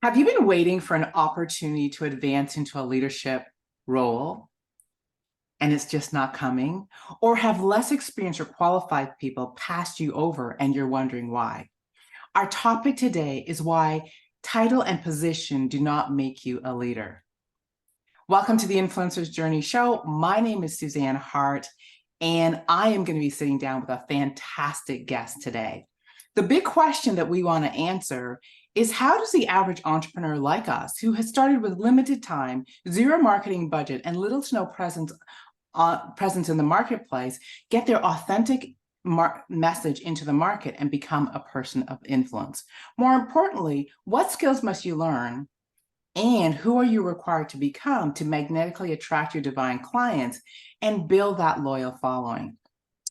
Have you been waiting for an opportunity to advance into a leadership role and it's just not coming? Or have less experienced or qualified people passed you over and you're wondering why? Our topic today is why title and position do not make you a leader. Welcome to the Influencers Journey Show. My name is Suzanne Hart, and I am going to be sitting down with a fantastic guest today. The big question that we want to answer is, how does the average entrepreneur like us, who has started with limited time, zero marketing budget, and little to no presence in the marketplace, get their authentic message into the market and become a person of influence? More importantly, what skills must you learn, and who are you required to become to magnetically attract your divine clients and build that loyal following?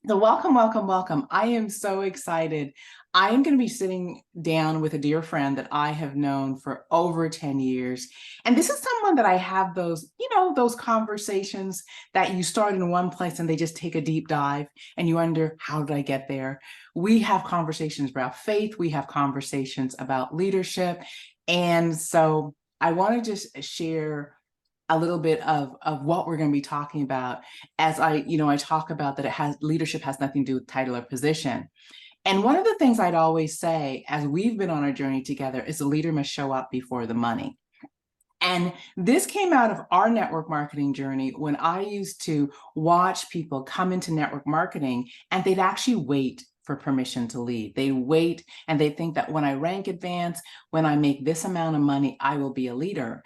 So welcome, welcome, welcome. I am so excited. I am going to be sitting down with a dear friend that I have known for over 10 years. And this is someone that I have those conversations that you start in one place and they just take a deep dive and you wonder, how did I get there? We have conversations about faith. We have conversations about leadership. And so I want to just share a little bit of what we're going to be talking about as I talk about that leadership has nothing to do with title or position. And one of the things I'd always say as we've been on our journey together is the leader must show up before the money. And this came out of our network marketing journey when I used to watch people come into network marketing and they'd actually wait for permission to lead. They wait and they think that when I rank advance, when I make this amount of money, I will be a leader.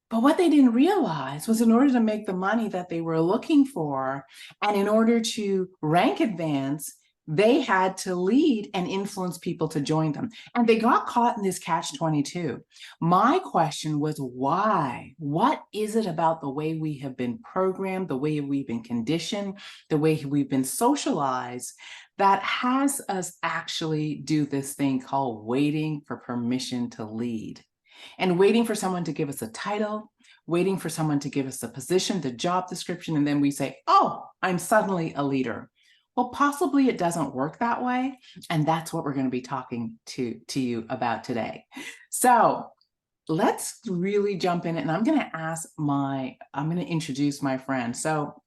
But what they didn't realize was, in order to make the money that they were looking for, and in order to rank advance, they had to lead and influence people to join them. And they got caught in this catch-22. My question was, why? What is it about the way we have been programmed, the way we've been conditioned, the way we've been socialized, that has us actually do this thing called waiting for permission to lead? And waiting for someone to give us a title, waiting for someone to give us a position, the job description, and then we say, oh, I'm suddenly a leader. Well, possibly it doesn't work that way. And that's what we're going to be talking to you about today. So let's really jump in, and I'm going to introduce my friend. So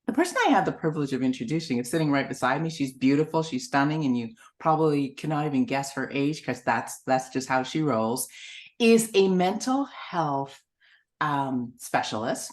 the person I have the privilege of introducing is sitting right beside me. She's beautiful, she's stunning, and you probably cannot even guess her age because that's just how she rolls. Is a mental health specialist.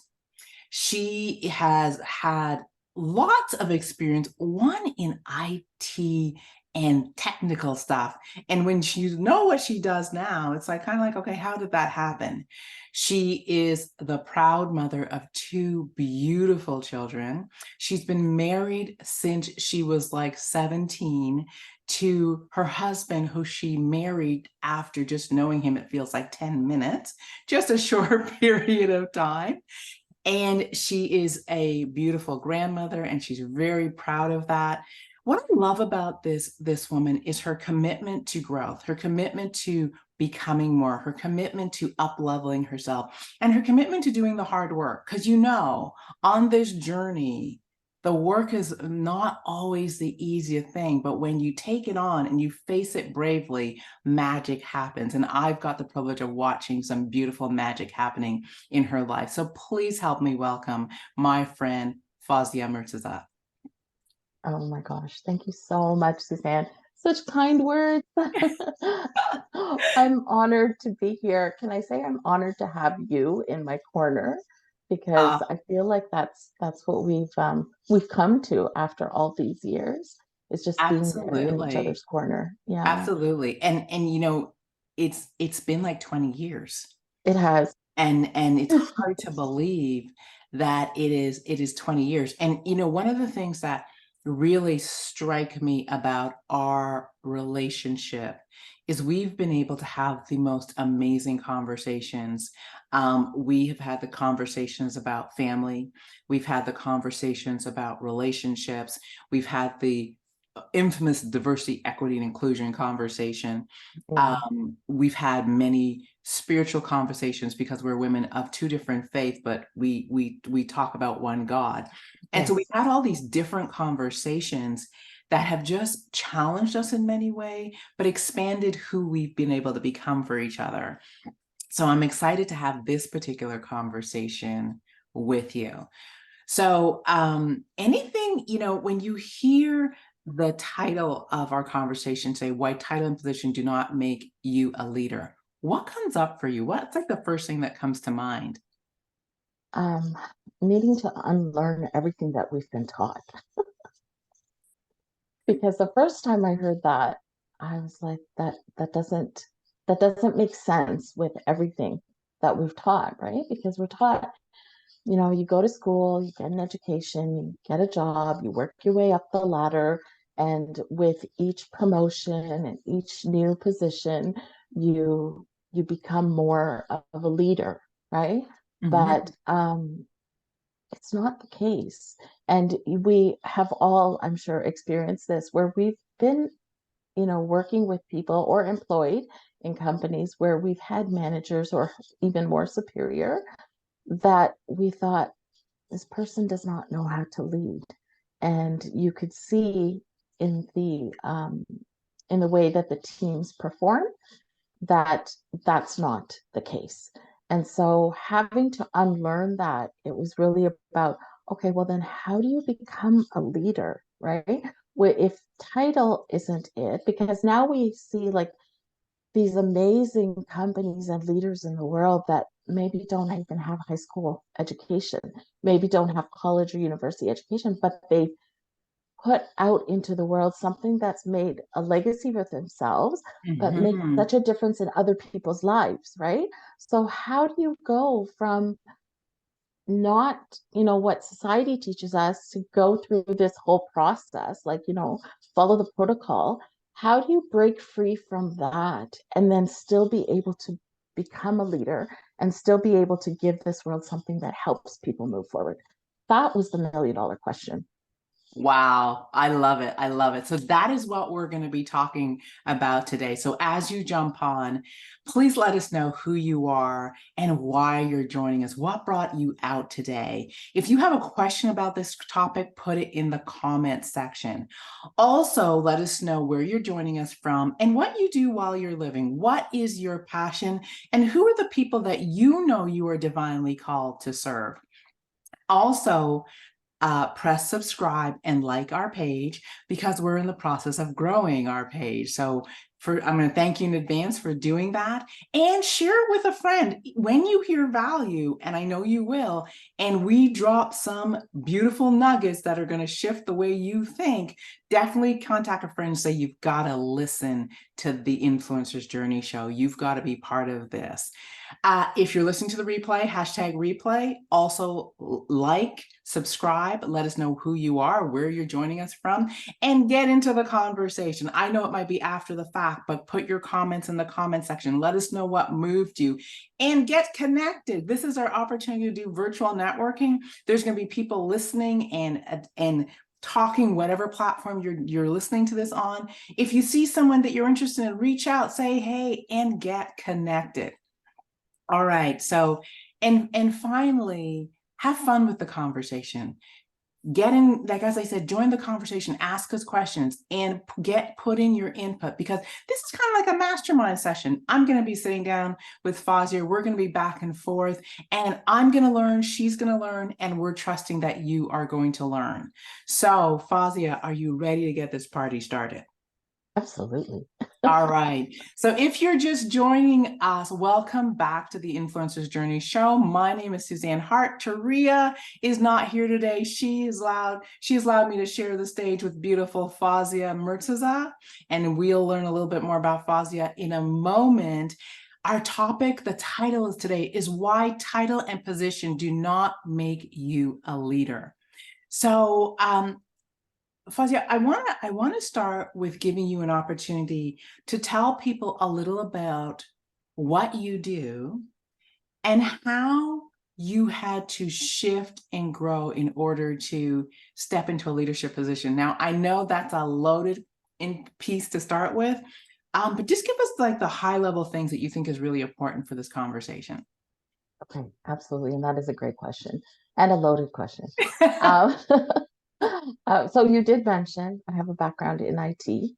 She has had lots of experience, one in IT and technical stuff. And when you know what she does now, it's like kind of like, okay, how did that happen? She is the proud mother of two beautiful children. She's been married since she was like 17 to her husband, who she married after just knowing him, it feels like 10 minutes, just a short period of time. And she is a beautiful grandmother, and she's very proud of that. What I love about this woman is her commitment to growth, her commitment to becoming more, her commitment to up-leveling herself, and her commitment to doing the hard work. Because on this journey, the work is not always the easiest thing, but when you take it on and you face it bravely, magic happens. And I've got the privilege of watching some beautiful magic happening in her life. So please help me welcome my friend, Fozia Murtaza. Oh my gosh. Thank you so much, Suzanne. Such kind words. I'm honored to be here. Can I say I'm honored to have you in my corner? Because Uh, I feel like that's what we've come to after all these years. It's just being there in each Absolutely. other's corner. Yeah, Absolutely. And it's been like 20 years. it has. And it's hard to believe that it is 20 years. And one of the things that really strike me about our relationship is we've been able to have the most amazing conversations. We have had the conversations about family. We've had the conversations about relationships. We've had the infamous diversity, equity, and inclusion conversation. Yeah. We've had many spiritual conversations because we're women of two different faiths, but we talk about one God. And so we've Yes. had all these different conversations that have just challenged us in many ways, but expanded who we've been able to become for each other. So I'm excited to have this particular conversation with you. So, anything, when you hear the title of our conversation, say, why title and position do not make you a leader, what comes up for you? What's like the first thing that comes to mind? Um, Needing to unlearn everything that we've been taught. Because the first time I heard that, I was like, that doesn't make sense with everything that we've taught, right? Because we're taught, you go to school, you get an education, you get a job, you work your way up the ladder, and with each promotion and each new position, you become more of a leader, right? Mhm. But it's not the case. And we have all, I'm sure, experienced this where we've been, working with people or employed in companies where we've had managers or even more superior that we thought this person does not know how to lead. And you could see in the way that the teams perform that that's not the case. And so having to unlearn that, it was really about, okay, well, then how do you become a leader, right? Where if title isn't it, because now we see like these amazing companies and leaders in the world that maybe don't even have high school education, maybe don't have college or university education, but they put out into the world something that's made a legacy for themselves, but make Mhm. such a difference in other people's lives, right? So, how do you go from not, what society teaches us to go through this whole process, like, follow the protocol? How do you break free from that and then still be able to become a leader and still be able to give this world something that helps people move forward? That was the $1 million question. Wow, I love it. I love it. So that is what we're going to be talking about today. So as you jump on, please let us know who you are and why you're joining us. What brought you out today? If you have a question about this topic, put it in the comment section. Also, let us know where you're joining us from and what you do while you're living. What is your passion? And who are the people that you know you are divinely called to serve? Also, press subscribe and like our page because we're in the process of growing our page. So I'm going to thank you in advance for doing that and share it with a friend when you hear value, and I know you will, and we drop some beautiful nuggets that are going to shift the way you think. Definitely contact a friend and say, you've got to listen to the Influencers Journey show. You've got to be part of this. If you're listening to the replay, hashtag replay, also like, subscribe, let us know who you are, where you're joining us from, and get into the conversation. I know it might be after the fact, but put your comments in the comment section. Let us know what moved you and get connected. This is our opportunity to do virtual networking. There's going to be people listening and talking whatever platform you're listening to this on. If you see someone that you're interested in, reach out, say hey, and get connected. All right. So, and finally, have fun with the conversation. Get in, like as I said, join the conversation, ask us questions, and put in your input because this is kind of like a mastermind session. I'm going to be sitting down with Fozia. We're going to be back and forth, and I'm going to learn, she's going to learn, and we're trusting that you are going to learn. So, Fozia, are you ready to get this party started? Absolutely. All right. So if you're just joining us, welcome back to the Influencers Journey show. My name is Suzanne Hart. Taria is not here today. She allowed me to share the stage with beautiful Fozia Murtaza, and we'll learn a little bit more about Fozia in a moment. Our topic, the title is today, is why title and position do not make you a leader. So Fazia, I want to start with giving you an opportunity to tell people a little about what you do and how you had to shift and grow in order to step into a leadership position. Now, I know that's a loaded piece to start with, but just give us like the high level things that you think is really important for this conversation. Okay, absolutely. And that is a great question and a loaded question. Um, so you did mention I have a background in IT.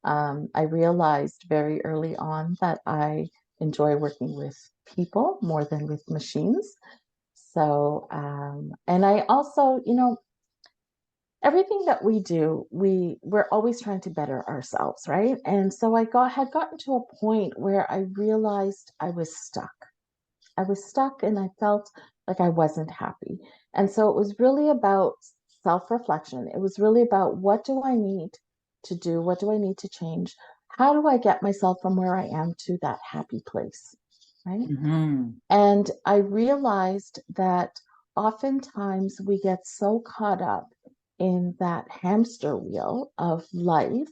I realized very early on that I enjoy working with people more than with machines. So, and I also, everything that we do, we're always trying to better ourselves, right? And so had gotten to a point where I realized I was stuck. I was stuck and I felt like I wasn't happy. And so it was really about self-reflection. It was really about, what do I need to do? What do I need to change? How do I get myself from where I am to that happy place? Right. Mm-hmm. And I realized that oftentimes we get so caught up in that hamster wheel of life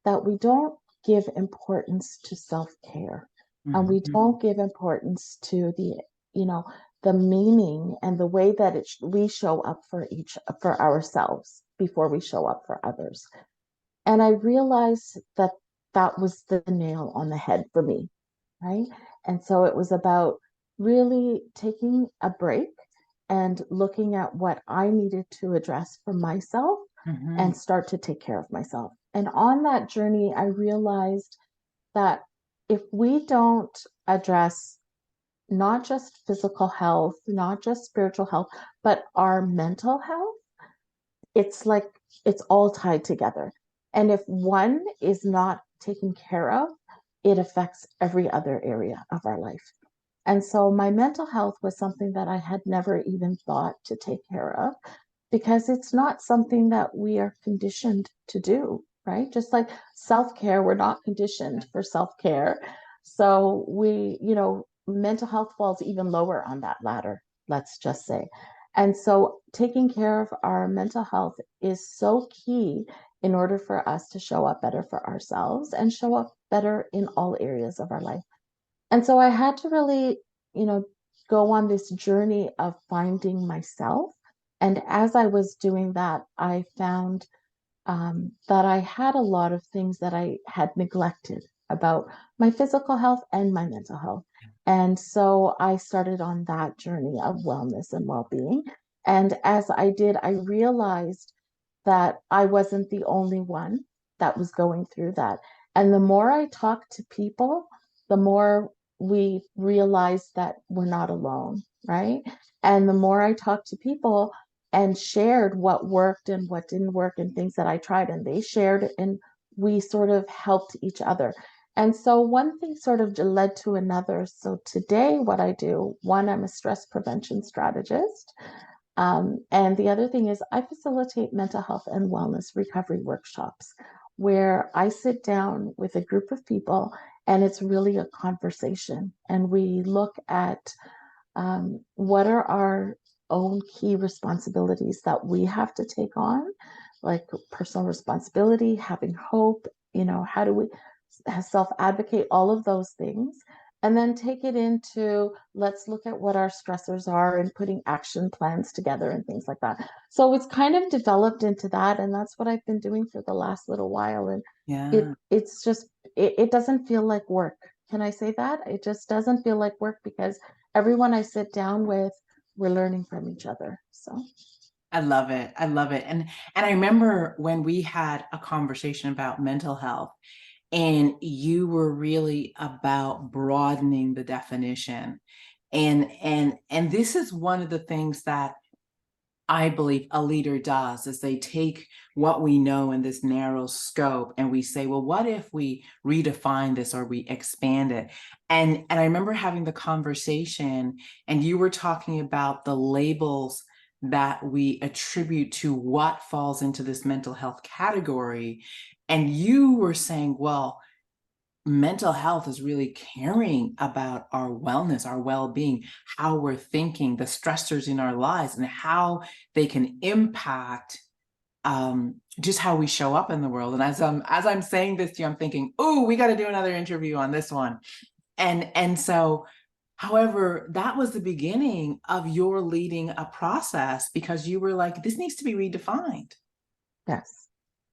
that we don't give importance to self-care. And we Mm-hmm. don't give importance to you know, the meaning and the way that we show up for ourselves before we show up for others. And I realized that that was the nail on the head for me, right? And so it was about really taking a break and looking at what I needed to address for myself Mm-hmm. and start to take care of myself. And on that journey, I realized that if we don't address not just physical health, not just spiritual health, but our mental health, it's like it's all tied together. And if one is not taken care of, it affects every other area of our life. And so my mental health was something that I had never even thought to take care of, because it's not something that we are conditioned to do, right? Just like self-care, we're not conditioned for self-care. So mental health falls even lower on that ladder, let's just say. And so taking care of our mental health is so key in order for us to show up better for ourselves and show up better in all areas of our life. And so I had to really, you know, go on this journey of finding myself. And as I was doing that, I found that I had a lot of things that I had neglected about my physical health and my mental health. And so I started on that journey of wellness and well being. And as I did, I realized that I wasn't the only one that was going through that. And the more I talked to people, the more we realized that we're not alone, right? And the more I talked to people and shared what worked and what didn't work and things that I tried, and they shared, and we sort of helped each other. And so one thing sort of led to another. So today, what I do, one, I'm a stress prevention strategist. And the other thing is, I facilitate mental health and wellness recovery workshops where I sit down with a group of people and it's really a conversation. And we look at what are our own key responsibilities that we have to take on, like personal responsibility, having hope, how do we self advocate, all of those things. And then take it into, let's look at what our stressors are and putting action plans together and things like that. So it's kind of developed into that. And that's what I've been doing for the last little while. And Yeah. it doesn't feel like work. Can I say that? It just doesn't feel like work because everyone I sit down with, we're learning from each other. So I love it. I love it. And I remember when we had a conversation about mental health, and you were really about broadening the definition. And this is one of the things that I believe a leader does, is they take what we know in this narrow scope and we say, well, what if we redefine this or we expand it? And I remember having the conversation, and you were talking about the labels that we attribute to what falls into this mental health category. And you were saying, well, mental health is really caring about our wellness, our well-being, how we're thinking, the stressors in our lives, and how they can impact just how we show up in the world. And as I'm saying this to you, I'm thinking, oh, we got to do another interview on this one. And so, however, that was the beginning of your leading a process, because you were like, this needs to be redefined. yes,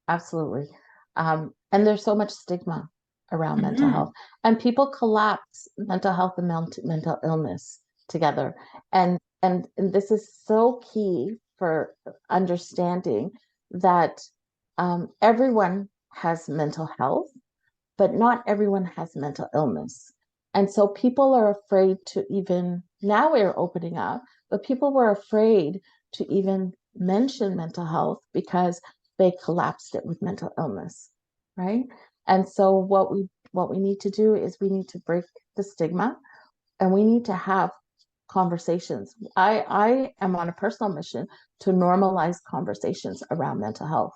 absolutely. And there's so much stigma around mental Mhm. health, and people collapse mental health and mental illness together. And this is so key for understanding that everyone has mental health, but not everyone has mental illness. And so people are afraid to even, now we're opening up, but people were afraid to even mention mental health because they collapsed it with mental illness, right? And so what we need to do is we need to break the stigma, and we need to have conversations. I am on a personal mission to normalize conversations around mental health.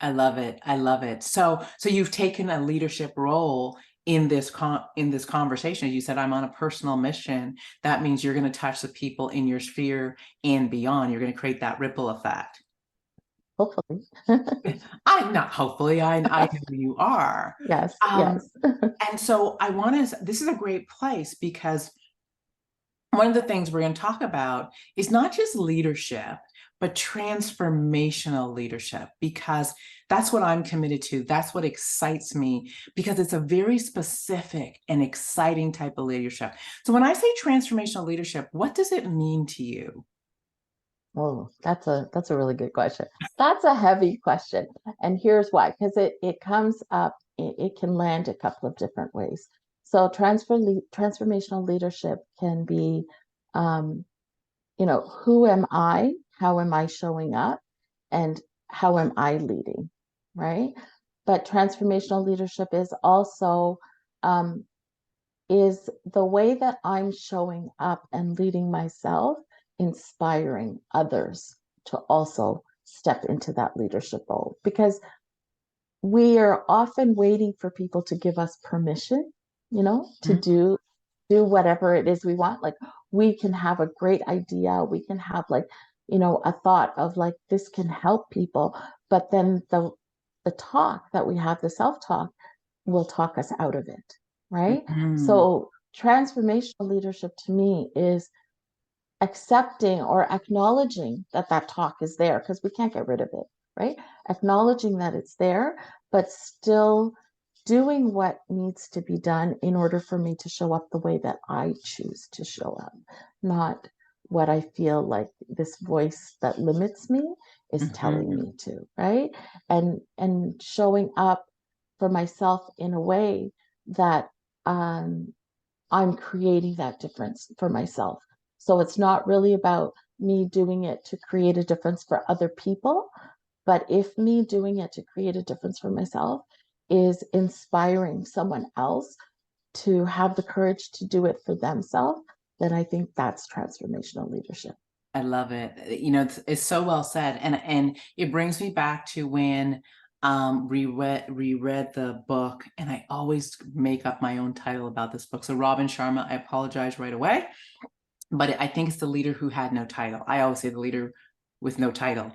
I love it. I love it. So you've taken a leadership role in this conversation. You said, I'm on a personal mission. That means you're going to touch the people in your sphere and beyond. You're going to create that ripple effect. Hopefully. I'm not hopefully, I know you are. Yes, Um, yes. and so I want to, this is a great place because one of the things we're going to talk about is not just leadership, but transformational leadership, because that's what I'm committed to. That's what excites me, because it's a very specific and exciting type of leadership. So when I say transformational leadership, what does it mean to you? Oh, that's a really good question. That's a heavy question. And here's why, because it comes up, it can land a couple of different ways. So transformational leadership can be, um, who am I? How am I showing up? And how am I leading? Right? But transformational leadership is also, um, is the way that I'm showing up and leading myself, inspiring others to also step into that leadership role. Because we are often waiting for people to give us permission, to Mhm. do whatever it is we want. Like, we can have a great idea, we can have, like, a thought of, like, this can help people, but then the talk that we have, the self-talk, will talk us out of it, right? Mhm. So transformational leadership to me is accepting or acknowledging that that talk is there, because we can't get rid of it, right? Acknowledging that it's there, but still doing what needs to be done in order for me to show up the way that I choose to show up, not what I feel like this voice that limits me is telling Mhm. me to, right? And showing up for myself in a way that, um, I'm creating that difference for myself. So it's not really about me doing it to create a difference for other people, but if me doing it to create a difference for myself is inspiring someone else to have the courage to do it for themselves, then I think that's transformational leadership. I love it. It's so well said, and it brings me back to when reread the book, and I always make up my own title about this book. So Robin Sharma, I apologize right away, but I think it's the leader who had no title. I always say the leader with no title.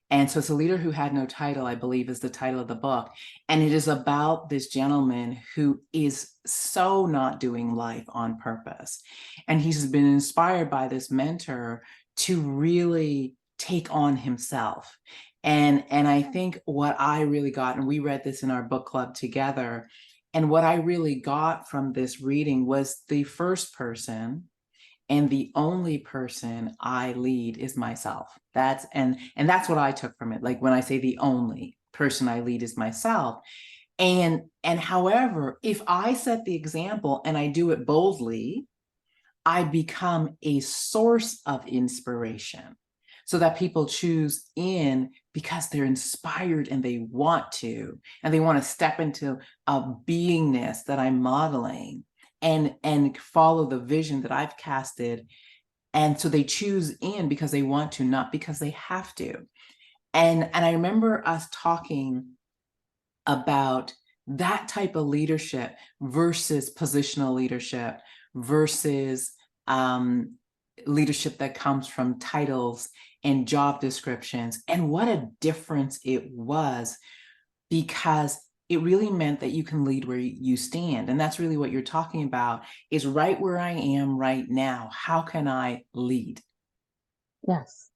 And so it's a leader who had no title, I believe, is the title of the book. And it is about this gentleman who is so not doing life on purpose. And he's been inspired by this mentor to really take on himself. And I think what I really got, and we read this in our book club together, and what I really got from this reading was the first person and the only person I lead is myself. And that's what I took from it. Like when I say the only person I lead is myself. And however, if I set the example and I do it boldly, I become a source of inspiration so that people choose in because they're inspired and they want to step into a beingness that I'm modeling and follow the vision that I've casted. And so they choose in because they want to, not because they have to. And I remember us talking about that type of leadership versus positional leadership versus um, leadership that comes from titles and job descriptions, and what a difference it was, because it really meant that you can lead where you stand. And that's really what you're talking about, is right where I am right now. How can I lead? Yes.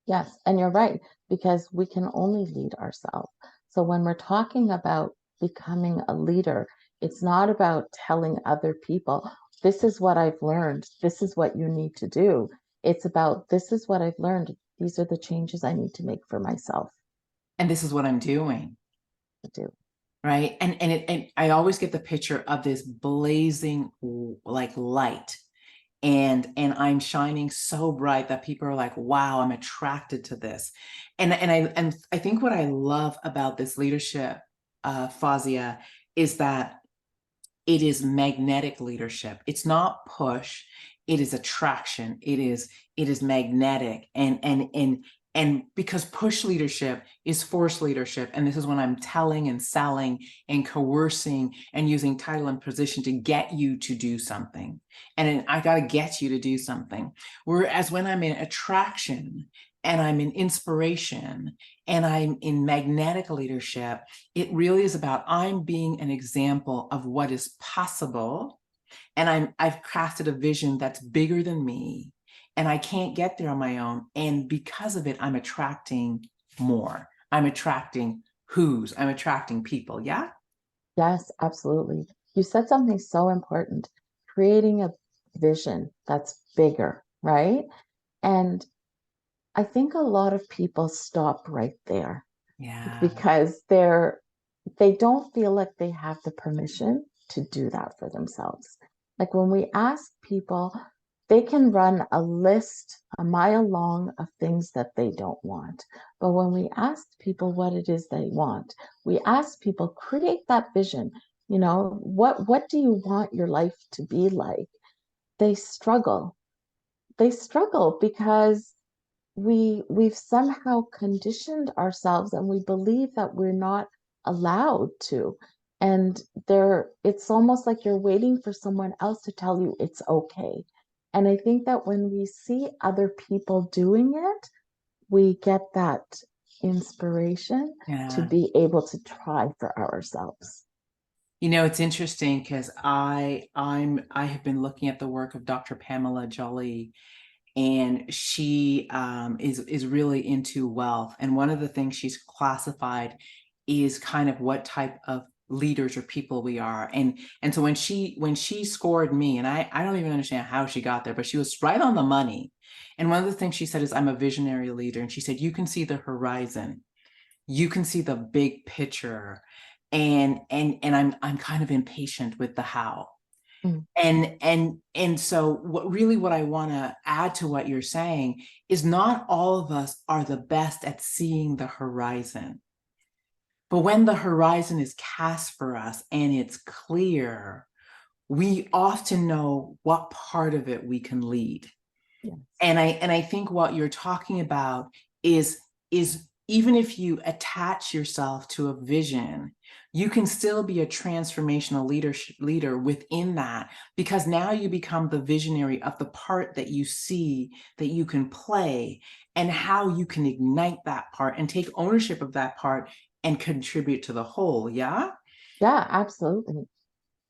Yes, and you're right, because we can only lead ourselves. So when we're talking about becoming a leader, it's not about telling other people, this is what I've learned, this is what you need to do. It's about, this is what I've learned, these are the changes I need to make for myself And this is what I'm doing. to do. right? And I always get the picture of this blazing like light, and I'm shining so bright that people are like, wow, I'm attracted to this. And I think what I love about this leadership, Fazia, is that it is magnetic leadership. It's not push, it is attraction. It is magnetic. And because push leadership is force leadership, and this is when I'm telling and selling and coercing and using title and position to get you to do something. And I got to get you to do something. Whereas when I'm in attraction and I'm in inspiration and I'm in magnetic leadership, it really is about I'm being an example of what is possible, and I've crafted a vision that's bigger than me, and I can't get there on my own, and because of it I'm attracting more. I'm attracting people. Yeah. Yes, absolutely. You said something so important, creating a vision that's bigger, right? And I think a lot of people stop right there Yeah. because they don't feel like they have the permission to do that for themselves. Like when we ask people, they can run a list a mile long of things that they don't want. But when we ask people what it is they want, we ask people, create that vision. What do you want your life to be like? They struggle. They struggle because we've somehow conditioned ourselves and we believe that we're not allowed to, and it's almost like you're waiting for someone else to tell you it's okay. And I think that when we see other people doing it, we get that inspiration to Yeah. be able to try for ourselves. It's interesting because I have been looking at the work of Dr. Pamela Jolie, and she is really into wealth. And one of the things she's classified is kind of what type of leaders or people we are. And so when she scored me, and I don't even understand how she got there, but she was right on the money. And one of the things she said is, I'm a visionary leader. And she said, you can see the horizon, you can see the big picture, and I'm kind of impatient with the how. Mm. And so what I want to add to what you're saying is, not all of us are the best at seeing the horizon. But when the horizon is cast for us and it's clear, we often know what part of it we can lead. Yes. And I think what you're talking about is even if you attach yourself to a vision, you can still be a transformational leader within that, because now you become the visionary of the part that you see that you can play, and how you can ignite that part and take ownership of that part and contribute to the whole. Yeah. Yeah, absolutely.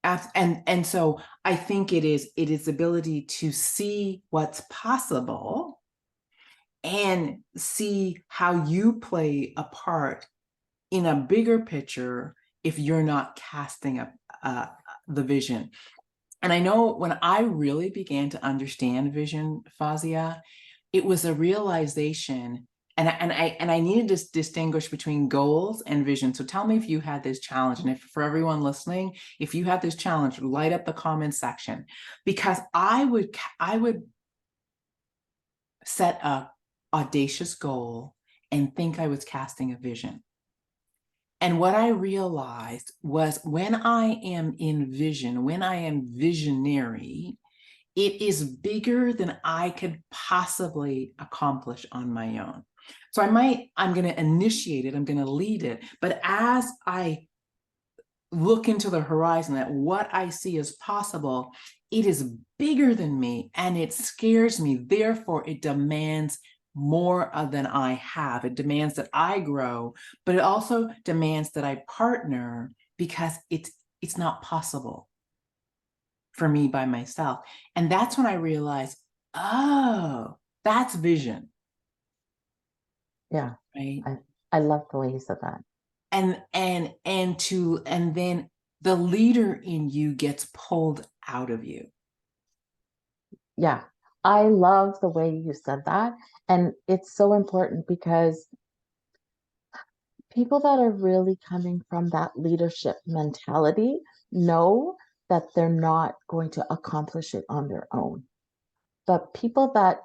And so I think it is ability to see what's possible and see how you play a part in a bigger picture if you're not casting uh, the vision. And I know when I really began to understand vision, Fazia, it was a realization. And I needed to distinguish between goals and vision. So tell me if you had this challenge. And if, for everyone listening, if you had this challenge, light up the comment section, because I would set a audacious goal and think I was casting a vision. And what I realized was, when I am in vision, when I am visionary, it is bigger than I could possibly accomplish on my own. So I'm going to initiate it, I'm going to lead it. But as I look into the horizon at what I see as possible, it is bigger than me and it scares me. Therefore, it demands more than I have. It demands that I grow, but it also demands that I partner, because it's not possible for me by myself. And that's when I realized, oh, that's vision, Yeah. right? I love the way you said that. And then the leader in you gets pulled out of you. Yeah, I love the way you said that. And it's so important because People that are really coming from that leadership mentality know that they're not going to accomplish it on their own. But people that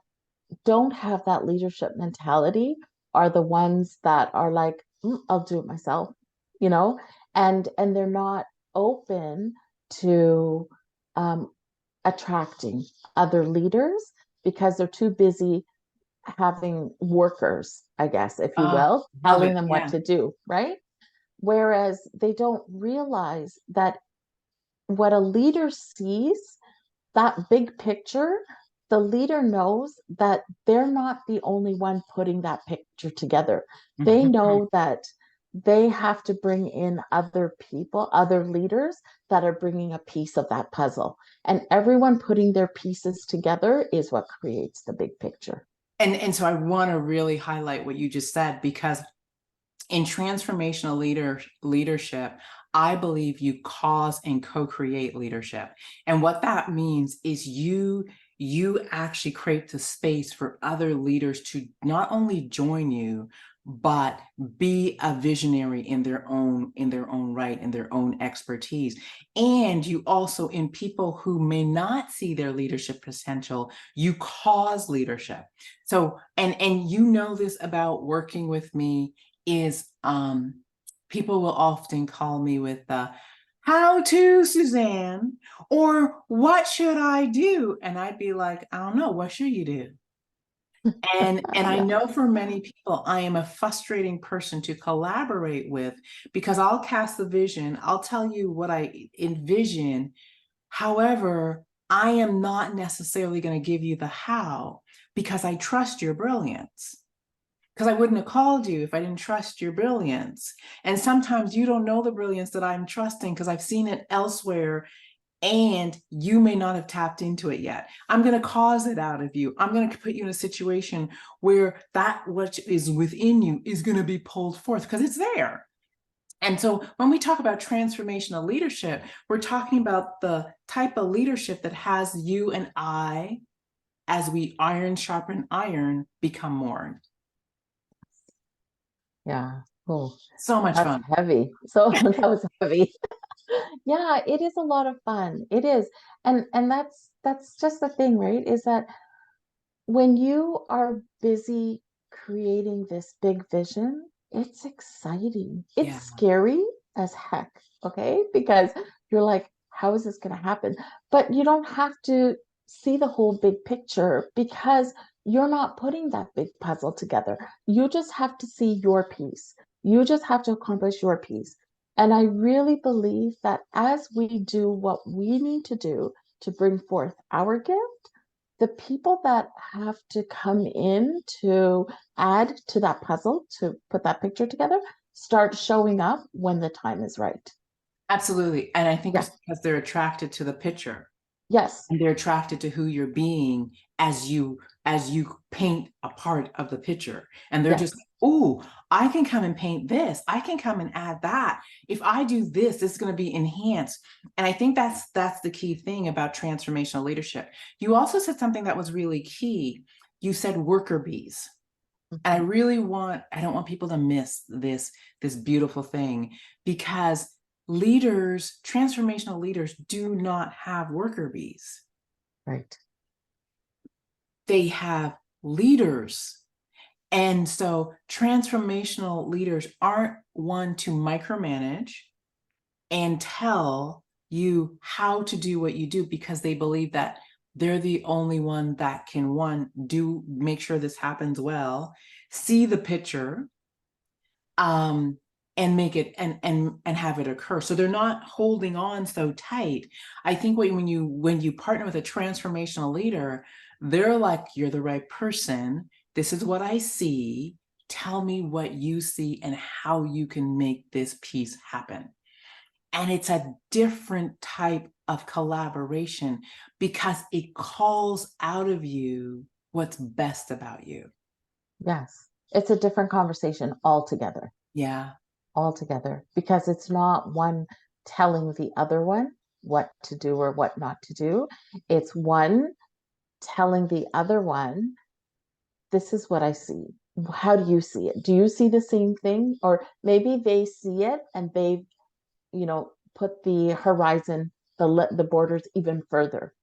don't have that leadership mentality are the ones that are like, I'll do it myself, you know, and they're not open to um, attracting other leaders because they're too busy having workers, I guess, if you Ah, will, love telling it. them what Yeah. to do, right? Whereas they don't realize that what a leader sees, that big picture, the leader knows that they're not the only one putting that picture together. They Mhm. know that they have to bring in other people, other leaders that are bringing a piece of that puzzle. And everyone putting their pieces together is what creates the big picture. And so I want to really highlight what you just said because in transformational leadership, I believe you cause and co-create leadership. And what that means is you actually create the space for other leaders to not only join you, but be a visionary in their own right, in their own expertise. And you also, in people who may not see their leadership potential, you cause leadership. So, and you know this about working with me is people will often call me with the how to Suzanne or what should I do? And I'd be like, I don't know, what should you do? And I Yeah. know for many people, I am a frustrating person to collaborate with because I'll cast the vision, I'll tell you what I envision. However, I am not necessarily going to give you the how because I trust your brilliance because I wouldn't have called you if I didn't trust your brilliance. And sometimes you don't know the brilliance that I'm trusting because I've seen it elsewhere and you may not have tapped into it yet. I'm going to cause it out of you. I'm going to put you in a situation where that what is within you is going to be pulled forth because it's there. And so when we talk about transformational leadership, we're talking about the type of leadership that has you and I, as we iron sharpen iron, become more. Yeah. Oh, So much that's fun. heavy. So that was heavy. Yeah, it is a lot of fun. It is. And that's just the thing, right? Is that when you are busy creating this big vision, it's exciting. It's Yeah. scary as heck, okay? Because you're like, how is this going to happen? But you don't have to see the whole big picture because you're not putting that big puzzle together. You just have to see your piece. You just have to accomplish your piece. And I really believe that as we do what we need to do to bring forth our gift, the people that have to come in to add to that puzzle, to put that picture together, start showing up when the time is right. Absolutely. And I think Yeah. it's because they're attracted to the picture Yes. and they're attracted to who you're being as you paint a part of the picture. And they're just, Yes. oh, I can come and paint this. I can come and add that. If I do this, it's going to be enhanced. And I think that's the key thing about transformational leadership. You also said something that was really key. You said worker bees. And Mhm. I don't want people to miss this beautiful thing because leaders, transformational leaders do not have worker bees. Right. They have leaders. And so transformational leaders aren't one to micromanage and tell you how to do what you do because they believe that they're the only one that can one do make sure this happens well, see the picture, um, and make it and have it occur. So they're not holding on so tight. I think when you partner with a transformational leader, they're like, you're the right person. This is what I see. Tell me what you see and how you can make this piece happen. And it's a different type of collaboration because it calls out of you what's best about you. Yes. It's a different conversation altogether, Yeah. altogether, because it's not one telling the other one what to do or what not to do. It's one telling the other one, this is what I see. How do you see it? Do you see the same thing? Or maybe they see it and they've, put the horizon, the borders even further,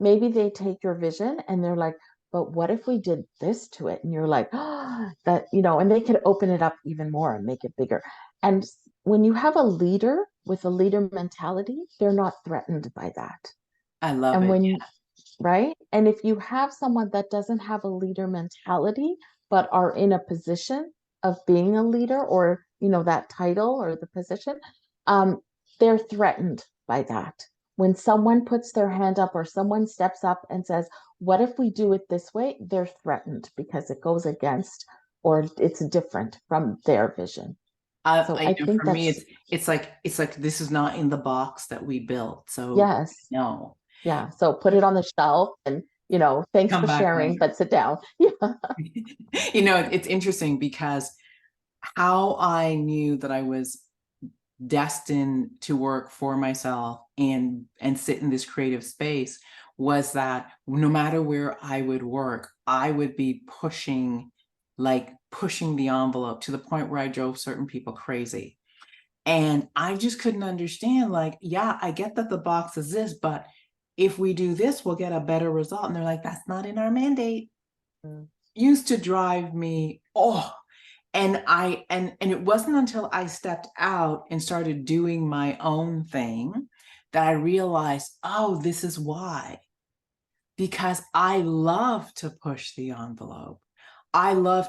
maybe they take your vision and they're like, but what if we did this to it? And you're like, oh, that, and they could open it up even more and make it bigger. And when you have a leader with a leader mentality, they're not threatened by that. I love And it. when, right? And if you have someone that doesn't have a leader mentality, but are in a position of being a leader, or, that title or the position, um, they're threatened by that. When someone puts their hand up or someone steps up and says, what if we do it this way? They're threatened because it goes against or it's different from their vision. So I think For me, that's, it's like this is not in the box that we built. So yes. no, Yeah. So put it on the shelf and, thanks come for back sharing, later. but sit down. Yeah. It's interesting because how I knew that I was destined to work for myself and sit in this creative space was that no matter where I would work, I would be pushing the envelope to the point where I drove certain people crazy. And I just couldn't understand, like, yeah, I get that the box is this, but if we do this, we'll get a better result. And they're like, that's not in our mandate. Mm. Used to drive me, oh, and it wasn't until I stepped out and started doing my own thing that I realized, oh, this is why. Because I love to push the envelope. I love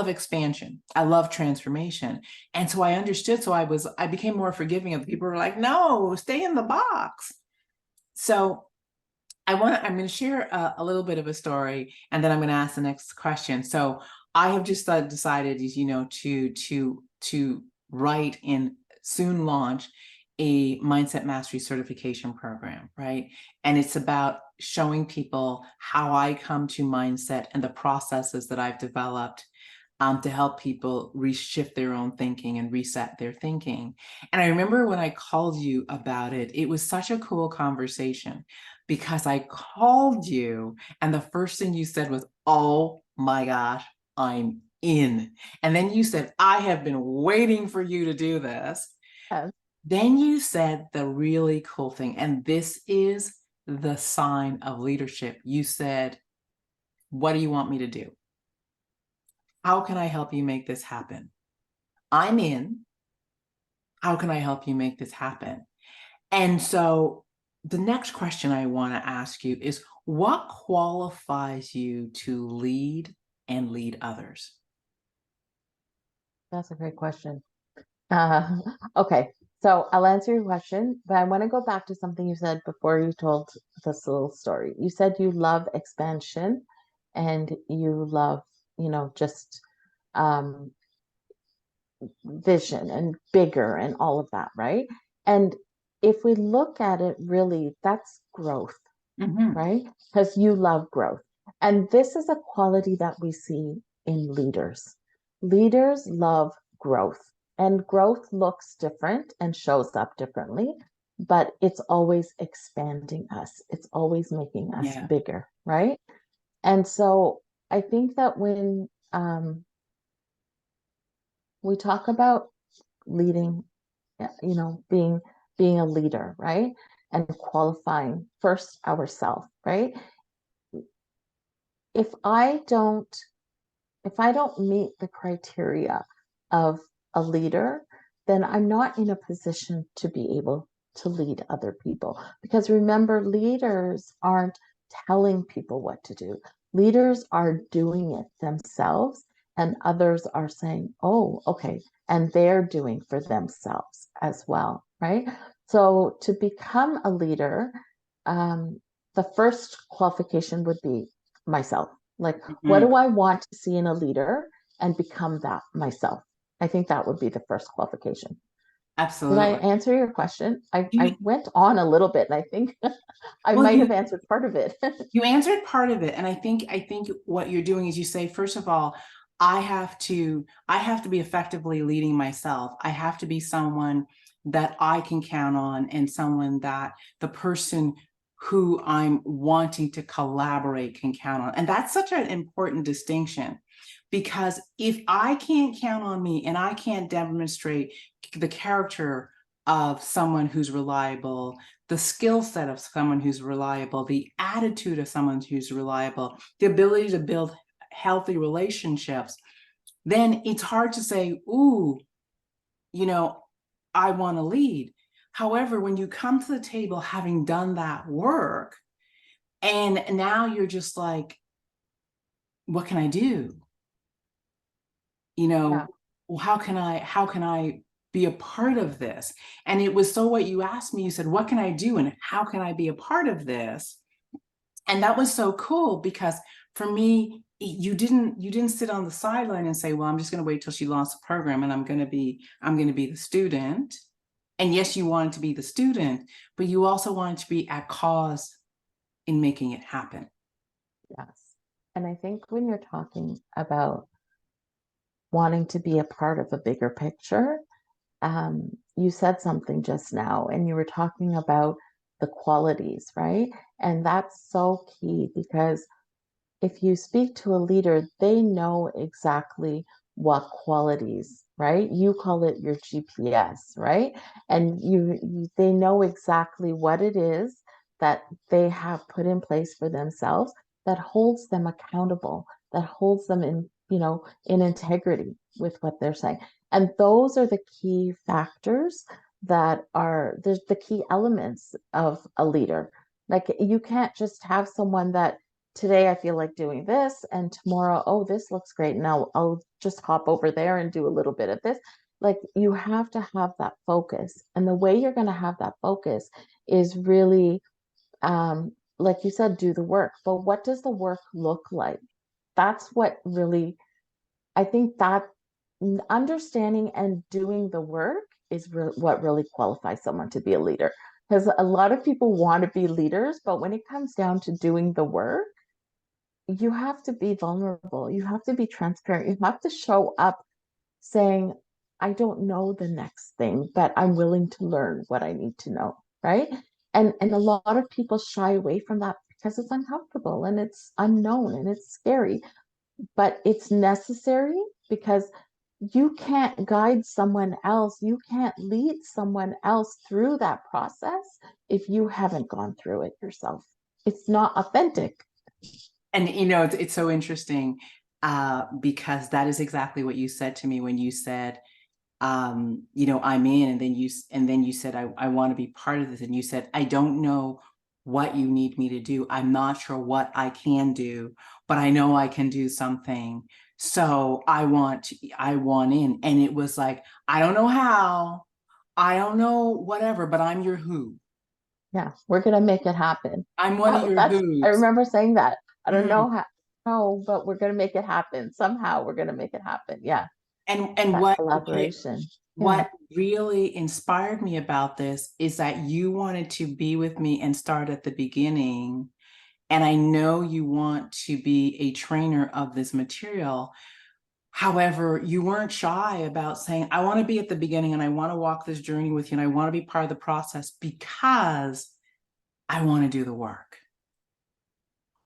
expansion. I love transformation. And so I understood. So I became more forgiving of people who were like, no, stay in the box. So I'm going to share a little bit of a story, and then I'm going to ask the next question. So I have just decided, to write and soon launch a mindset mastery certification program, right? And it's about showing people how I come to mindset and the processes that I've developed to help people reshift their own thinking and reset their thinking. And I remember when I called you about it, it was such a cool conversation because I called you and the first thing you said was, oh my gosh, I'm in. And then you said, I have been waiting for you to do this. Yes. Then you said the really cool thing, and this is the sign of leadership. You said, what do you want me to do? How can I help you make this happen? I'm in. How can I help you make this happen? And so the next question I want to ask you is, what qualifies you to lead and lead others? That's a great question. Uh, okay, so I'll answer your question, but I want to go back to something you said before you told this little story. You said you love expansion and you love, just um, vision and bigger and all of that, right? And if we look at it, really, that's growth, Mm-hmm. right? Because you love growth. And this is a quality that we see in leaders. Leaders love growth, and growth looks different and shows up differently, but it's always expanding us, it's always making us Yeah. bigger, right? And so I think that when we talk about leading, being a leader, right? And qualifying first ourselves, right? If I don't if I don't meet the criteria of a leader, then I'm not in a position to be able to lead other people. Because remember, leaders aren't telling people what to do, leaders are doing it themselves, and others are saying, oh, okay. And they're doing for themselves as well, right? So to become a leader, the first qualification would be myself. Like, what Mm-hmm. do I want to see in a leader and become that myself? I think that would be the first qualification. Did I Absolutely. answer your question? I You, went on a little bit and I think I well, might have answered part of it. you answered part of it, and I think what you're doing is you say, first of all, I have to be effectively leading myself. I have to be someone that I can count on, and someone that the person who I'm wanting to collaborate can count on. And that's such an important distinction, because if I can't count on me and I can't demonstrate the character of someone who's reliable, the skill set of someone who's reliable, the attitude of someone who's reliable, the ability to build healthy relationships, then it's hard to say, ooh, you know, I want to lead. However, when you come to the table having done that work, and now you're just like, what can I do? You Yeah. know, well, how can I be a part of this? And it was so what you asked me, you said, what can I do and how can I be a part of this? And that was so cool, because for me, you didn't sit on the sideline and say, well, I'm just going to wait till she launched the program and I'm going to be the student. And yes, you wanted to be the student, but you also wanted to be at cause in making it happen. Yes. And I think when you're talking about wanting to be a part of a bigger picture, you said something just now, and you were talking about the qualities, right? And that's so key, because if you speak to a leader, they know exactly what qualities, right? You call it your GPS, right? And they know exactly what it is that they have put in place for themselves that holds them accountable, that holds them in, in integrity with what they're saying. And those are the key factors that are the key elements of a leader. Like, you can't just have someone that today I feel like doing this, and tomorrow, oh, this looks great. Now I'll just hop over there and do a little bit of this. Like, you have to have that focus. And the way you're going to have that focus is really, like you said, do the work. But what does the work look like? That's what really, I think that understanding and doing the work is what really qualifies someone to be a leader. Because a lot of people want to be leaders, but when it comes down to doing the work, you have to be vulnerable. You have to be transparent. You have to show up saying, I don't know the next thing, but I'm willing to learn what I need to know. Right. And a lot of people shy away from that because it's uncomfortable and it's unknown and it's scary, but it's necessary, because you can't guide someone else. You can't lead someone else through that process if you haven't gone through it yourself. It's not authentic. And it's so interesting, because that is exactly what you said to me when you said, I'm in, and then you said, I want to be part of this, and you said, I don't know what you need me to do. I'm not sure what I can do, but I know I can do something. So I want in. And it was like, I don't know how, I don't know whatever, but I'm your who. Yeah, we're gonna make it happen. I'm one of your I who's. remember saying that. I don't Mm. know how, but we're gonna make it happen. Somehow we're gonna make it happen. Yeah, And that what became collaboration. Yeah, what really inspired me about this is that you wanted to be with me and start at the beginning. And I know you want to be a trainer of this material. However, you weren't shy about saying, I want to be at the beginning and I want to walk this journey with you and I want to be part of the process because I want to do the work.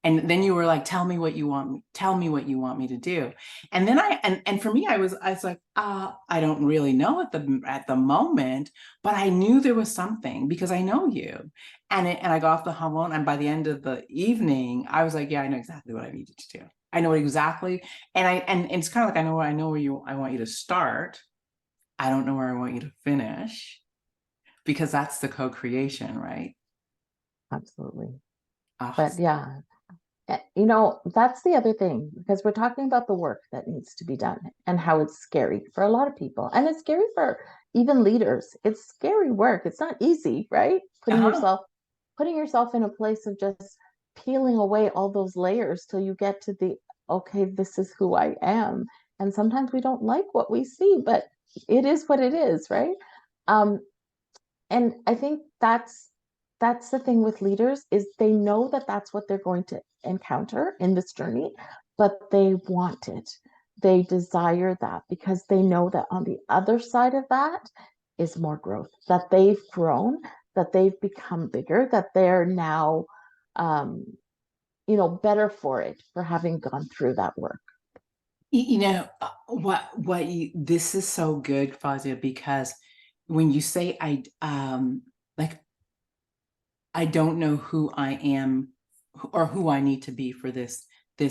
And then you were like, tell me what you want me, tell me what you want me to do. And then and for me, I was like, I don't really know at the moment, but I knew there was something because I know you. And I got off the hormone, and by the end of the evening, I was like, yeah, I know exactly what I needed to do. I know exactly. And it's kind of like, I know where I want you to start. I don't know where I want you to finish, because that's the co-creation, right? absolutely. Ah, But yeah, that's the other thing, because we're talking about the work that needs to be done and how it's scary for a lot of people. And it's scary for even leaders. It's scary work. It's not easy, right? uh-huh. Putting yourself in a place of just peeling away all those layers till you get to the, okay, this is who I am. And sometimes we don't like what we see, but it is what it is, right? Um, and I think that's the thing with leaders, is they know that that's what they're going to encounter in this journey, but they want it. They desire that because they know that on the other side of that is more growth, that they've grown, that they've become bigger, that they're now, um, better for it, for having gone through that work. This is so good, Fazia, because when you say like I don't know who I am or who I need to be for this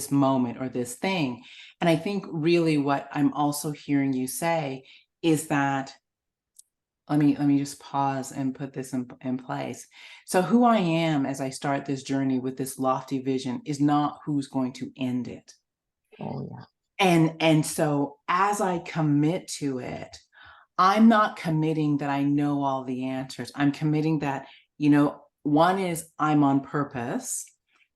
moment or this thing. And I think really what I'm also hearing you say is that let me just pause and put this in place. So who I am as I start this journey with this lofty vision is not who's going to end it. Oh yeah. And so as I commit to it, I'm not committing that I know all the answers. I'm committing that, one is I'm on purpose.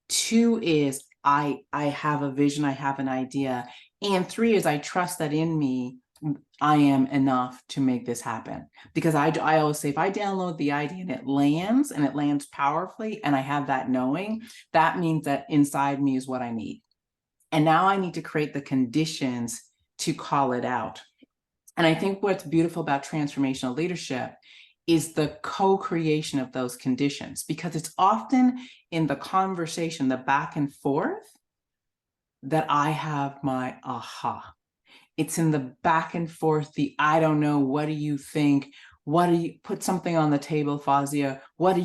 Two is I have a vision, I have an idea. And three is I trust that in me, I am enough to make this happen. Because I always say if I download the idea and it lands powerfully, and I have that knowing, that means that inside me is what I need. And now I need to create the conditions to call it out. And I think what's beautiful about transformational leadership is the co-creation of those conditions, because it's often in the conversation, the back and forth, that I have my aha. It's in the back and forth, the I don't know, what do you think? What do you put something on the table, Fazia?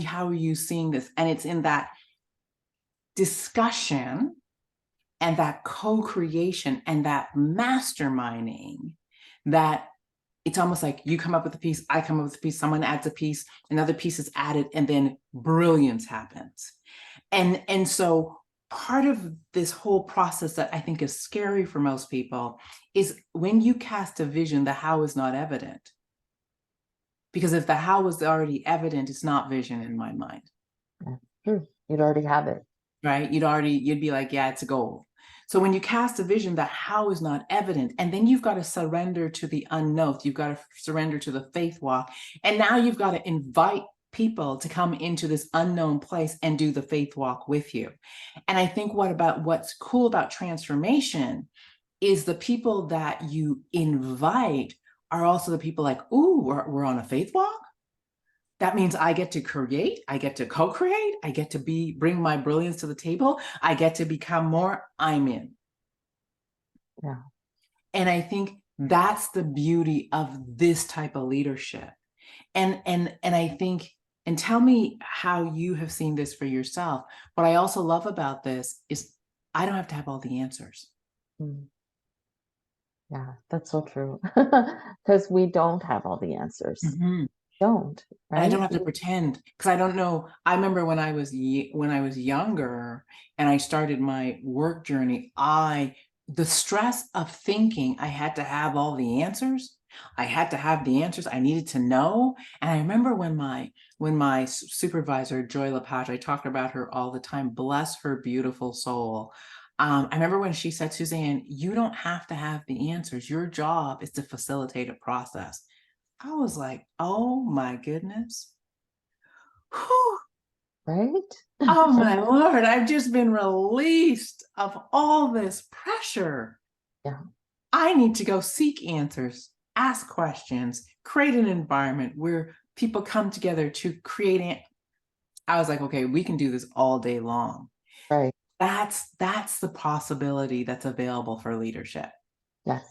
How are you seeing this? And it's in that discussion and that co-creation and that masterminding that it's almost like you come up with a piece, I come up with a piece, someone adds a piece, another piece is added, and then brilliance happens. And so part of this whole process that I think is scary for most people is when you cast a vision, the how is not evident. Because if the how was already evident, it's not vision in my mind. Yeah. True. You'd already have it. Right? You'd be like, yeah, it's a goal. So when you cast a vision, the how is not evident. And then you've got to surrender to the unknown. You've got to surrender to the faith walk. And now you've got to invite people to come into this unknown place and do the faith walk with you. And I think what's cool about transformation is the people that you invite are also the people like, ooh, we're on a faith walk. That means I get to create, I get to co-create, I get to bring my brilliance to the table, I get to become more, I'm in. Yeah. And I think that's the beauty of this type of leadership. And I think, and tell me how you have seen this for yourself. What I also love about this is I don't have to have all the answers. Mm. Yeah, that's so true. Because we don't have all the answers. Mm-hmm. Don't, And I right? don't have to pretend because I don't know. I remember when I was younger and I started my work journey, the stress of thinking I had to have all the answers. I had to have the answers. I needed to know. And I remember when my supervisor, Joy LePage, I talk about her all the time, bless her beautiful soul. I remember when she said, Suzanne, you don't have to have the answers. Your job is to facilitate a process. I was like, oh my goodness. Whew. Right? Oh my Lord, I've just been released of all this pressure. Yeah. I need to go seek answers, ask questions, create an environment where people come together to create it. I was like, okay, we can do this all day long. Right. That's the possibility that's available for leadership. Yes.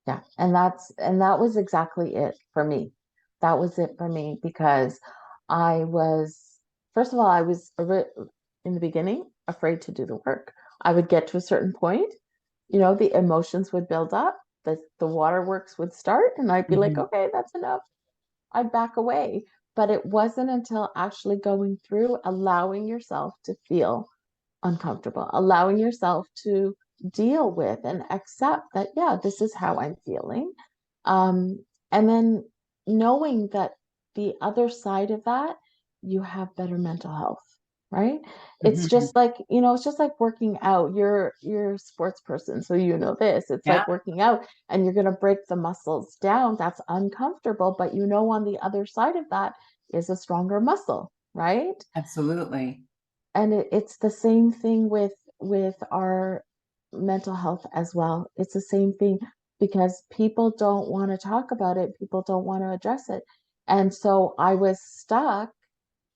Yeah. And that was exactly it for me. That was it for me because I was, first of all, I was in the beginning afraid to do the work. I would get to a certain point, the emotions would build up, the waterworks would start, and I'd be like, Mhm. okay, that's enough. I'd back away. But it wasn't until actually going through, allowing yourself to feel uncomfortable, allowing yourself to deal with and accept that, yeah, this is how I'm feeling. And then knowing that the other side of that, you have better mental health, right? It's Mhm. just like, it's just like working out. You're a sports person, so you know this. It's Yeah, like working out and you're gonna break the muscles down. That's uncomfortable, but on the other side of that is a stronger muscle, right? absolutely. And it's the same thing with our mental health as well. It's the same thing because people don't want to talk about it, people don't want to address it. And so I was stuck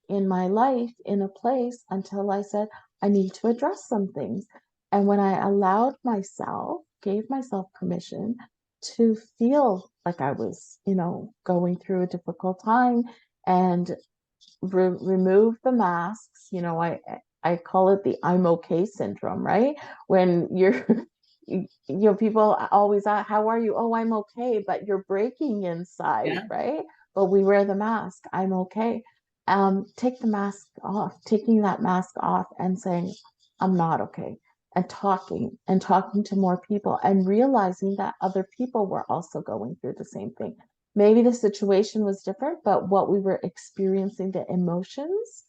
in my life in a place until I said, I need to address some things. And when I allowed myself, gave myself permission to feel like I was, going through a difficult time and remove the masks. I call it the I'm okay syndrome, right? When you're people always ask, how are you? Oh, I'm okay, but you're breaking inside, Yeah. right? But we wear the mask. I'm okay. Take the mask off, taking that mask off and saying, I'm not okay. And talking to more people and realizing that other people were also going through the same thing. Maybe the situation was different, but what we were experiencing, the emotions,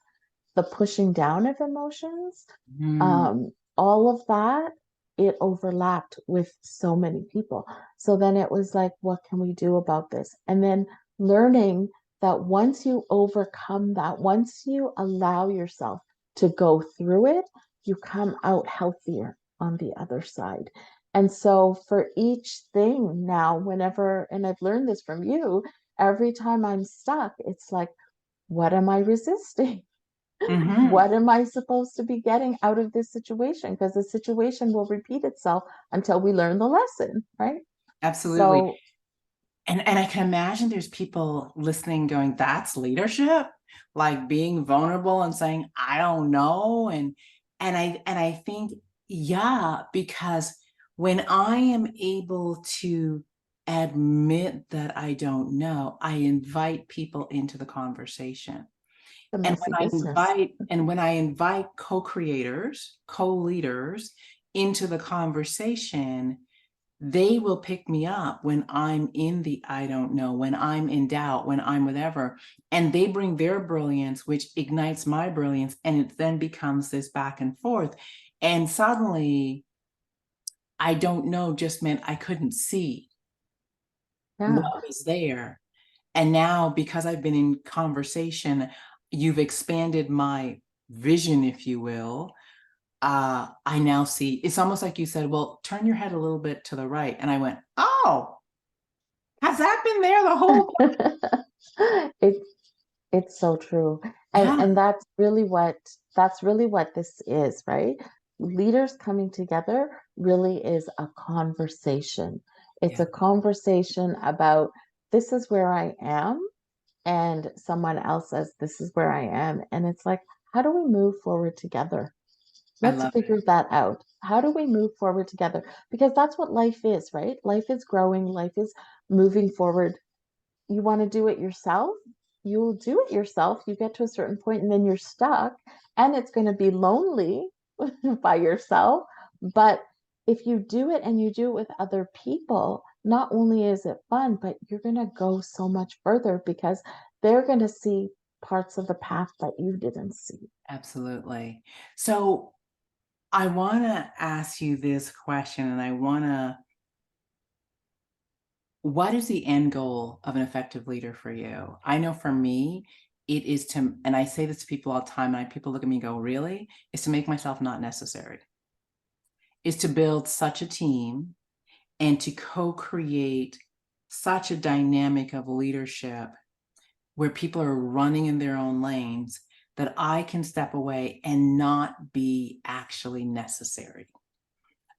the pushing down of emotions, Mm. all of that, it overlapped with so many people. So then it was like, what can we do about this? And then learning that once you overcome that, once you allow yourself to go through it, you come out healthier on the other side. And so for each thing now, whenever, and I've learned this from you, every time I'm stuck, it's like, what am I resisting? Hmm. What am I supposed to be getting out of this situation? Because the situation will repeat itself until we learn the lesson, right? Absolutely. So, And I can imagine there's people listening going, that's leadership, like being vulnerable and saying, I don't know. And I think, yeah, because when I am able to admit that I don't know, I invite people into the conversation. the And messy when I business. invite co-creators, co-leaders into the conversation, they will pick me up when I'm in the I don't know, when I'm in doubt, when I'm whatever. And they bring their brilliance, which ignites my brilliance. And it then becomes this back and forth. And suddenly, I don't know just meant I couldn't see Yeah. what was there. And now, because I've been in conversation, you've expanded my vision, if you will. I now see it's almost like you said, well, turn your head a little bit to the right. And I went, oh, has that been there the whole it it's so true. And Yeah, and that's really what this is, right? Leaders coming together really is a conversation. It's yeah, a conversation about this is where I am, and someone else says, this is where I am. And it's like, how do we move forward together? I Let's love it. figure that out. How do we move forward together? Because that's what life is, right? Life is growing, life is moving forward. You want to do it yourself, you'll do it yourself. You get to a certain point and then you're stuck, and it's going to be lonely by yourself. But if you do it and you do it with other people, not only is it fun, but you're going to go so much further because they're going to see parts of the path that you didn't see. Absolutely. So I want to ask you this question, and what is the end goal of an effective leader for you? I know for me, it is to, and I say this to people all the time, and people look at me and go, really? Is to make myself not necessary, is to build such a team and to co-create such a dynamic of leadership where people are running in their own lanes that I can step away and not be actually necessary.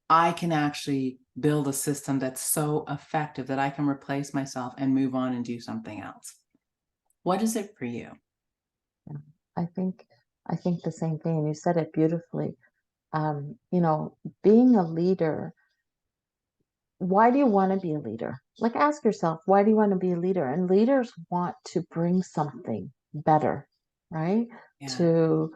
I can actually build a system that's so effective that I can replace myself and move on and do something else. What is it for you? Yeah. I think the same thing, and you said it beautifully. Being a leader, why do you want to be a leader? Like, ask yourself, why do you want to be a leader? And leaders want to bring something better, right? Yeah, To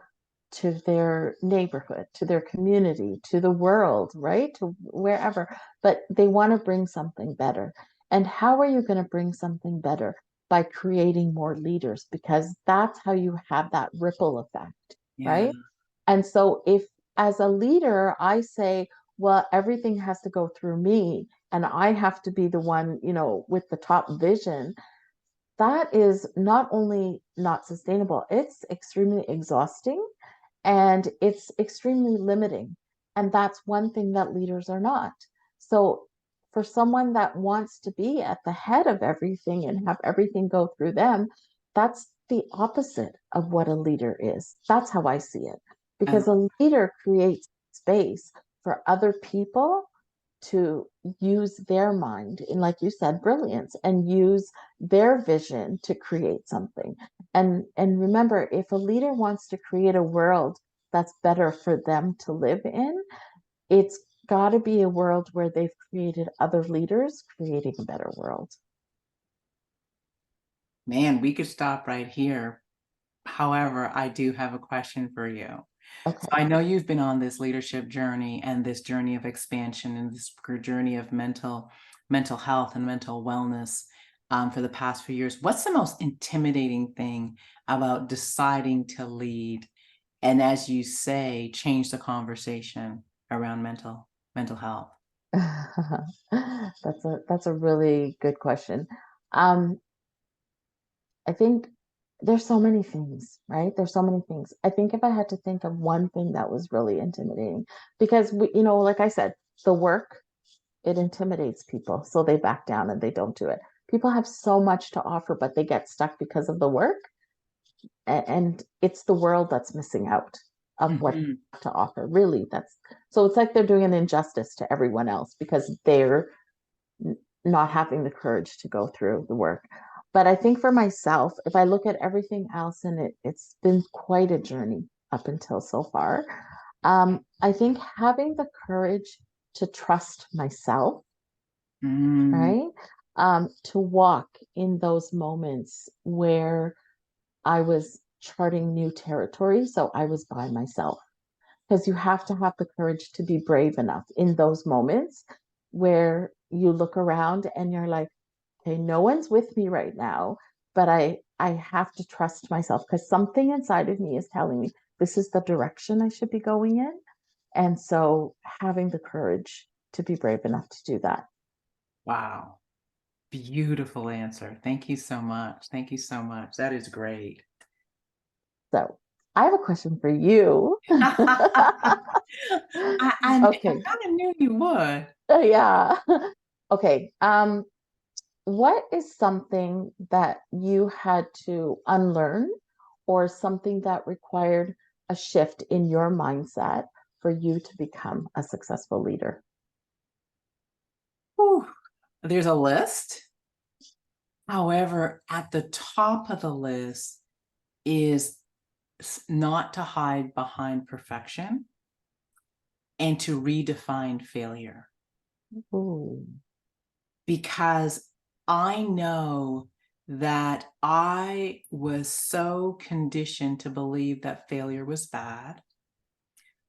to their neighborhood, to their community, to the world, right? To wherever. But they want to bring something better. And how are you going to bring something better? By creating more leaders, because that's how you have that ripple effect, yeah, right? And so if as a leader, I say, well, everything has to go through me and I have to be the one, with the top vision, that is not only not sustainable, it's extremely exhausting and it's extremely limiting. And that's one thing that leaders are not. So for someone that wants to be at the head of everything and have everything go through them, that's the opposite of what a leader is. That's how I see it. I Because a leader creates space for other people to use their mind in, like you said, brilliance, and use their vision to create something. And remember, if a leader wants to create a world that's better for them to live in, it's got to be a world where they've created other leaders creating a better world. Man, we could stop right here. However, I do have a question for you. So Okay. I know you've been on this leadership journey and this journey of expansion and this journey of mental health and mental wellness for the past few years. What's the most intimidating thing about deciding to lead and, as you say, change the conversation around mental health? That's a really good question. Um, I think there's so many things, right? There's so many things. I think if I had to think of one thing that was really intimidating, because like I said, the work, it intimidates people, so they back down and they don't do it. People have so much to offer, but they get stuck because of the work, and it's the world that's missing out of what Mhm. to offer. Really, that's so it's like they're doing an injustice to everyone else because they're not having the courage to go through the work. But I think for myself, if I look at everything else, and it's been quite a journey up until so far, I think having the courage to trust myself, Mm. right? To walk in those moments where I was charting new territory. So I was by myself, because you have to have the courage to be brave enough in those moments where you look around and you're like, okay, no one's with me right now, but I have to trust myself because something inside of me is telling me this is the direction I should be going in. And so having the courage to be brave enough to do that. Wow. Beautiful answer. Thank you so much. Thank you so much. That is great. So I have a question for you. I Okay. kind of knew you would. Yeah. Okay. What is something that you had to unlearn, or something that required a shift in your mindset for you to become a successful leader? Whew. There's a list. However, at the top of the list is not to hide behind perfection and to redefine failure. Ooh. Because I know that I was so conditioned to believe that failure was bad,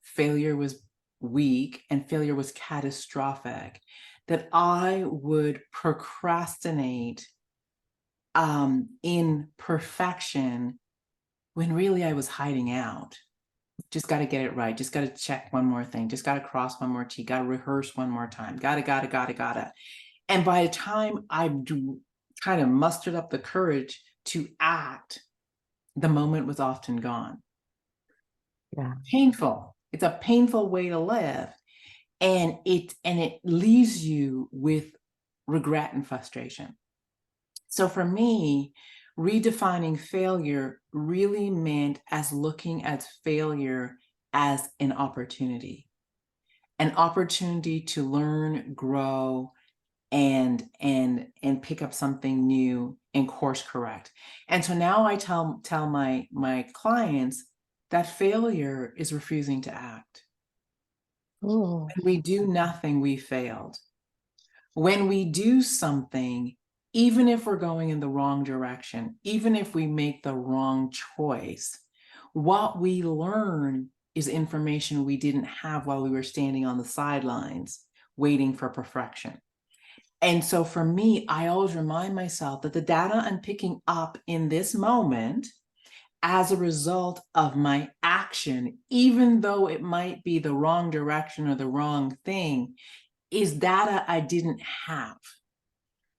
failure was weak, and failure was catastrophic, that I would procrastinate in perfection when really I was hiding out. Just got to get it right. Just got to check one more thing. Just got to cross one more T. Got to rehearse one more time. Gotta. And by the time I kind of mustered up the courage to act, the moment was often gone. Yeah. Painful. It's a painful way to live. And it leaves you with regret and frustration. So for me, redefining failure really meant as looking at failure as an opportunity to learn, grow, and pick up something new and course correct. And so now I tell my clients that failure is refusing to act. Ooh. When we do nothing, we failed. When we do something, even if we're going in the wrong direction, even if we make the wrong choice, what we learn is information we didn't have while we were standing on the sidelines waiting for perfection. And so for me, I always remind myself that the data I'm picking up in this moment as a result of my action, even though it might be the wrong direction or the wrong thing, is data I didn't have.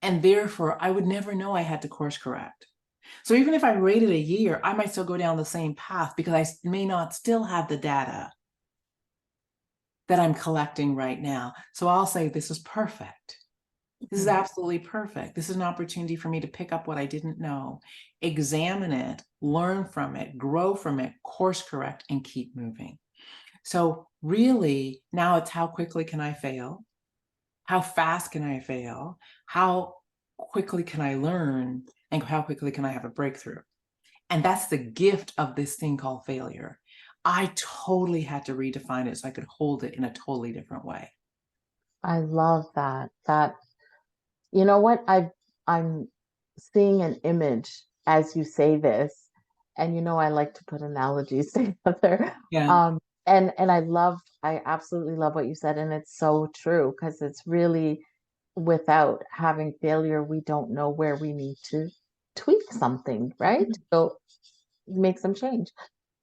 And therefore, I would never know I had to course correct. So even if I waited a year, I might still go down the same path because I may not still have the data that I'm collecting right now. So I'll say, this is perfect. This is absolutely perfect. This is an opportunity for me to pick up what I didn't know, examine it, learn from it, grow from it, course correct, and keep moving. So really, now it's how quickly can I fail? How fast can I fail? How quickly can I learn? And how quickly can I have a breakthrough? And that's the gift of this thing called failure. I totally had to redefine it so I could hold it in a totally different way. I love that. You know what? I'm seeing an image as you say this, and I like to put analogies together. Yeah. And I absolutely love what you said, and it's so true because it's really without having failure, we don't know where we need to tweak something, right? So make some change.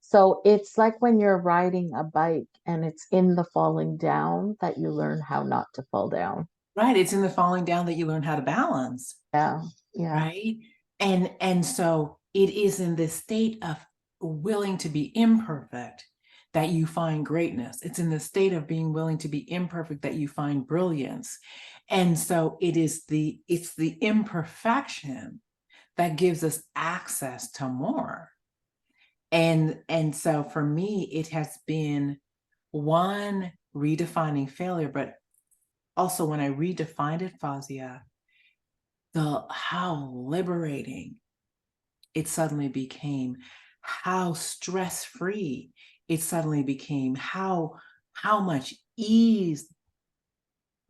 So it's like when you're riding a bike and it's in the falling down that you learn how not to fall down. Right. It's in the falling down that you learn how to balance. Yeah. Yeah. Right. And so it is in this state of willing to be imperfect that you find greatness. It's in the state of being willing to be imperfect that you find brilliance. And so it's the imperfection that gives us access to more. And so for me, it has been one redefining failure, but also when I redefined it, Fazia, how liberating it suddenly became, how stress-free it suddenly became, how much ease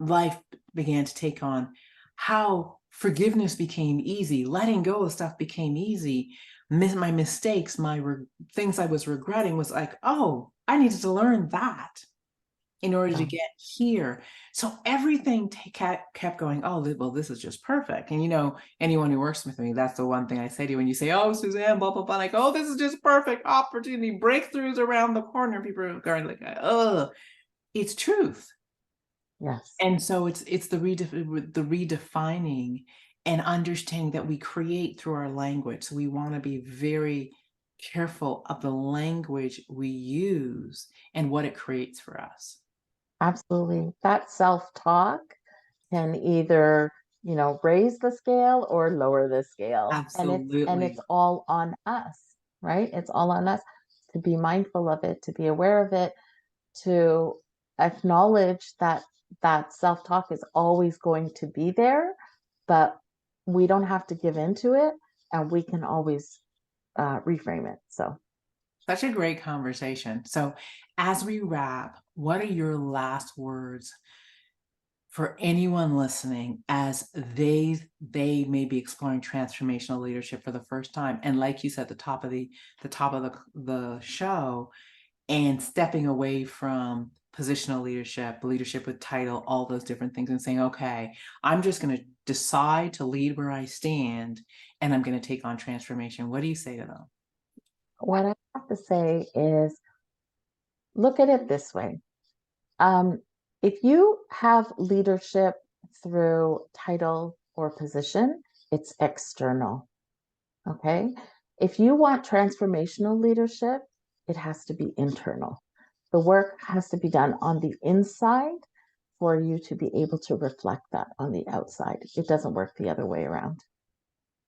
life began to take on, how forgiveness became easy, letting go of stuff became easy. My mistakes, things I was regretting was like, oh, I needed to learn that in order to Yeah. get here. So everything kept going, oh, well, this is just perfect. And anyone who works with me, that's the one thing I say to you when you say, oh, Suzanne, blah, blah, blah, like, oh, this is just perfect opportunity, breakthroughs around the corner. People are going like, oh, it's truth. Yes. And so it's the redefining and understanding that we create through our language. So we want to be very careful of the language we use and what it creates for us. Absolutely. That self-talk can either, raise the scale or lower the scale. And it's Absolutely. all on us, right? It's all on us to be mindful of it, to be aware of it, to acknowledge that that self-talk is always going to be there, but we don't have to give into it, and we can always reframe it. So Such a great conversation. So, as we wrap, what are your last words for anyone listening as they may be exploring transformational leadership for the first time? And like you said, the top of the show, and stepping away from positional leadership with title, all those different things, and saying, okay, I'm just going to decide to lead where I stand, and I'm going to take on transformation. What do you say to them? what I have to say is look at it this way. Um, if you have leadership through title or position, it's external. Okay. If you want transformational leadership, it has to be internal. The work has to be done on the inside for you to be able to reflect that on the outside. It doesn't work the other way around.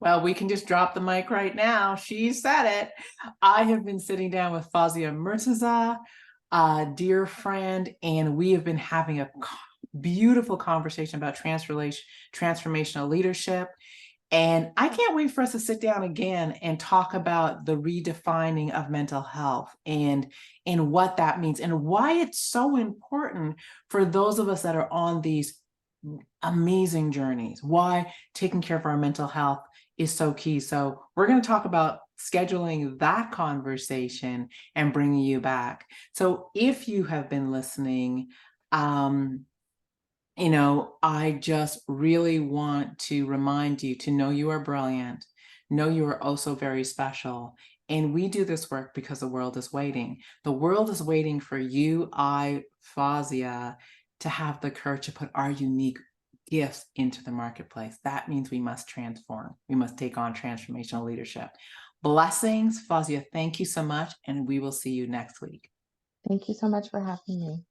Well, we can just drop the mic right now. She said it. I have been sitting down with Fozia Murtaza, a dear friend, and we have been having a beautiful conversation about transformational leadership. And I can't wait for us to sit down again and talk about the redefining of mental health and what that means and why it's so important for those of us that are on these amazing journeys, why taking care of our mental health is so key. So we're going to talk about scheduling that conversation and bringing you back. So if you have been listening, I just really want to remind you to know you are brilliant, know you are also very special. And we do this work because the world is waiting. The world is waiting for you, Fazia, to have the courage to put our unique gifts into the marketplace. That means we must transform. We must take on transformational leadership. Blessings, Fazia. Thank you so much. And we will see you next week. Thank you so much for having me.